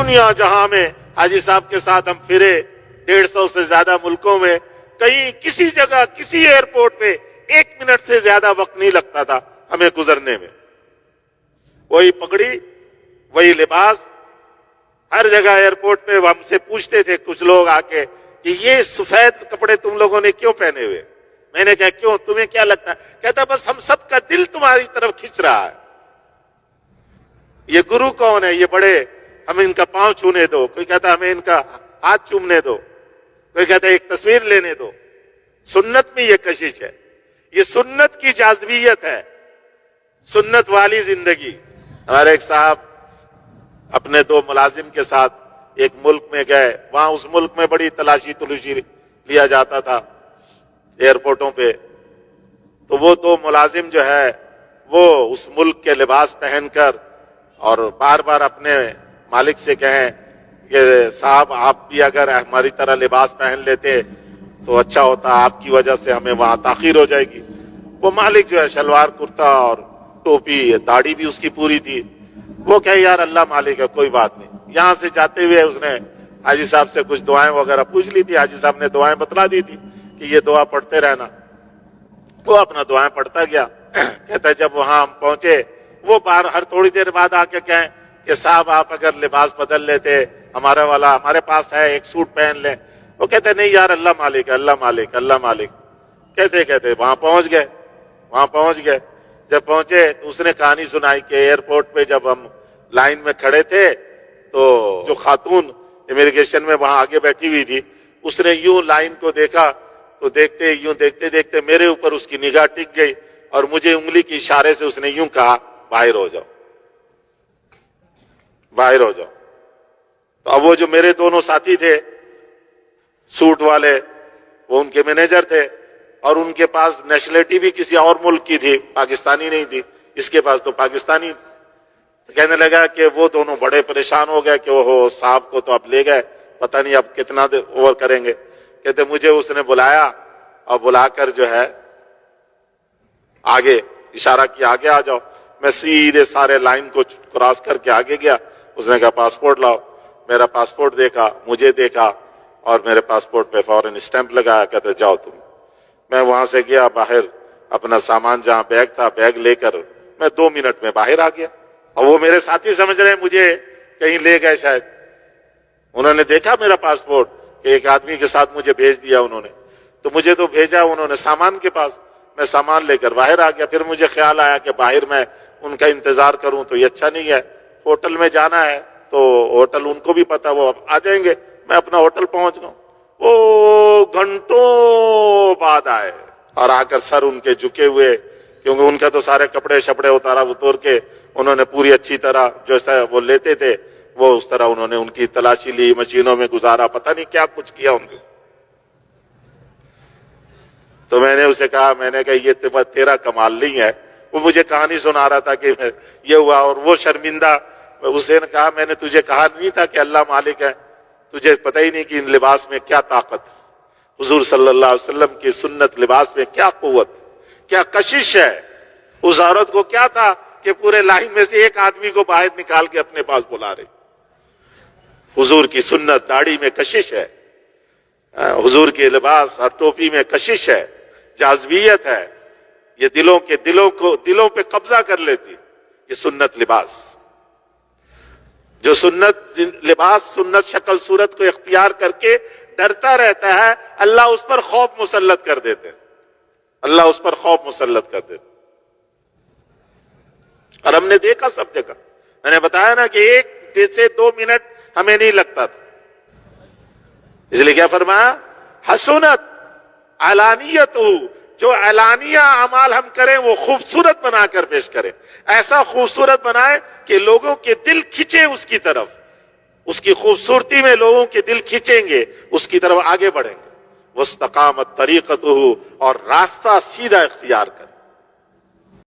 دنیا جہاں میں حاجی صاحب کے ساتھ ہم پھرے 150 سے زیادہ ملکوں میں، کہیں کسی جگہ کسی ایئرپورٹ پہ 1 منٹ سے زیادہ وقت نہیں لگتا تھا ہمیں گزرنے میں. وہی پگڑی، وہی لباس، ہر جگہ ایئرپورٹ پہ ہم سے پوچھتے تھے کچھ لوگ آ کے کہ یہ سفید کپڑے تم لوگوں نے کیوں پہنے ہوئے؟ میں نے کہا کیوں، تمہیں کیا لگتا ہے؟ کہتا بس ہم سب کا دل تمہاری طرف کھنچ رہا ہے. یہ گرو کون ہے؟ یہ بڑے، ہمیں ان کا پاؤں چھونے دو، کوئی کہتا ہمیں ان کا ہاتھ چومنے دو، کوئی کہتا ایک تصویر لینے دو. سنت میں یہ کشش ہے، یہ سنت کی جاذبیت ہے، سنت والی زندگی. ہمارے ایک صاحب اپنے 2 ملازم کے ساتھ ایک ملک میں گئے، وہاں اس ملک میں بڑی تلاشی لیا جاتا تھا ایئرپورٹوں پہ. تو وہ 2 ملازم جو ہے وہ اس ملک کے لباس پہن کر اور بار بار اپنے مالک سے کہیں کہ صاحب آپ بھی اگر ہماری طرح لباس پہن لیتے تو اچھا ہوتا، آپ کی وجہ سے ہمیں وہاں تاخیر ہو جائے گی. وہ مالک جو ہے شلوار کرتا اور ٹوپی، داڑھی بھی اس کی پوری تھی. وہ کہے یار اللہ مالک ہے، کوئی بات نہیں. یہاں سے جاتے ہوئے اس نے حاجی صاحب سے کچھ دعائیں وغیرہ پوچھ لی تھی، حاجی صاحب نے دعائیں بتلا دی تھی کہ یہ دعا پڑھتے رہنا. وہ اپنا دعائیں پڑھتا گیا. کہتا ہے جب وہاں ہم پہنچے، وہ ہر تھوڑی دیر بعد آ کے کہیں کہ صاحب آپ اگر لباس بدل لیتے، ہمارا والا ہمارے پاس ہے، ایک سوٹ پہن لیں. وہ کہتے نہیں یار اللہ مالک ہے، اللہ مالک، اللہ مالک. کہتے وہاں پہنچ گئے. جب پہنچے تو اس نے کہانی سنائی کہ ایئرپورٹ پہ جب ہم لائن میں کھڑے تھے تو جو خاتون امیگریشن میں وہاں آگے بیٹھی ہوئی تھی، اس نے یوں لائن کو دیکھا تو دیکھتے دیکھتے میرے اوپر اس کی نگاہ ٹک گئی اور مجھے انگلی کے اشارے سے اس نے یوں کہا باہر ہو جاؤ، باہر ہو جاؤ. تو اب وہ جو میرے دونوں ساتھی تھے سوٹ والے، وہ ان کے مینیجر تھے اور ان کے پاس نیشنلٹی بھی کسی اور ملک کی تھی، پاکستانی نہیں تھی. اس کے پاس تو پاکستانی. کہنے لگا کہ وہ دونوں بڑے پریشان ہو گئے کہ وہ صاحب کو تو اب لے گئے، پتہ نہیں اب کتنا دیر اوور کریں گے. کہتے مجھے اس نے بلایا اور بلا کر جو ہے آگے اشارہ کیا آگے آ جاؤ. میں سیدھے سارے لائن کو کراس کر کے آگے گیا. اس نے کہا پاسپورٹ لاؤ. میرا پاسپورٹ دیکھا، مجھے دیکھا اور میرے پاسپورٹ پہ فوراً اسٹیمپ لگایا. کہتے جاؤ تم. میں وہاں سے گیا باہر، اپنا سامان جہاں بیگ تھا بیگ لے کر میں 2 منٹ میں باہر آ گیا. اور وہ میرے ساتھی سمجھ رہے ہیں مجھے کہیں لے گئے شاید. انہوں نے دیکھا میرا پاسپورٹ کہ ایک آدمی کے ساتھ مجھے بھیج دیا انہوں نے. تو مجھے تو بھیجا انہوں نے سامان کے پاس، میں سامان لے کر باہر آ گیا. پھر مجھے خیال آیا کہ باہر میں ان کا انتظار کروں تو یہ اچھا نہیں ہے. ہوٹل میں جانا ہے تو ہوٹل ان کو بھی پتا، وہ آ جائیں گے. میں اپنا ہوٹل پہنچ گیا. وہ گھنٹوں بعد آئے اور آ کر سر ان کے جھکے ہوئے، کیونکہ ان کا تو سارے کپڑے شپڑے اتور کے انہوں نے پوری اچھی طرح جیسا وہ لیتے تھے وہ اس طرح انہوں نے ان کی تلاشی لی، مشینوں میں گزارا، پتہ نہیں کیا کچھ کیا ان کو. تو میں نے اسے کہا، میں نے کہا یہ تیرا کمال نہیں ہے. وہ مجھے کہانی سنا رہا تھا کہ یہ ہوا اور وہ شرمندہ. اسے نے کہا میں نے تجھے کہا نہیں تھا کہ اللہ مالک ہے؟ تجھے پتہ ہی نہیں کہ ان لباس میں کیا طاقت، حضور صلی اللہ علیہ وسلم کی سنت لباس میں کیا قوت، کیا کشش ہے. اس عورت کو کیا تھا کہ پورے لائن میں سے ایک آدمی کو باہر نکال کے اپنے پاس بلا رہی. حضور کی سنت داڑھی میں کشش ہے، حضور کے لباس اور ٹوپی میں کشش ہے، جاذبیت ہے. یہ دلوں پہ قبضہ کر لیتی. یہ سنت لباس، جو سنت لباس سنت شکل صورت کو اختیار کر کے ڈرتا رہتا ہے، اللہ اس پر خوف مسلط کر دیتے ہیں. اللہ اس پر خوف مسلط کر دیتے. اور ہم نے دیکھا سب جگہ. میں نے بتایا نا کہ 1 سے 2 منٹ ہمیں نہیں لگتا تھا. اس لیے کیا فرمایا؟ حسنت علانیت، جو اعلانیہ اعمال ہم کریں وہ خوبصورت بنا کر پیش کریں. ایسا خوبصورت بنائے کہ لوگوں کے دل کھنچے اس کی طرف. اس کی خوبصورتی میں لوگوں کے دل کھنچیں گے، اس کی طرف آگے بڑھیں گے. واستقامت طریقتہ، اور راستہ سیدھا اختیار کریں.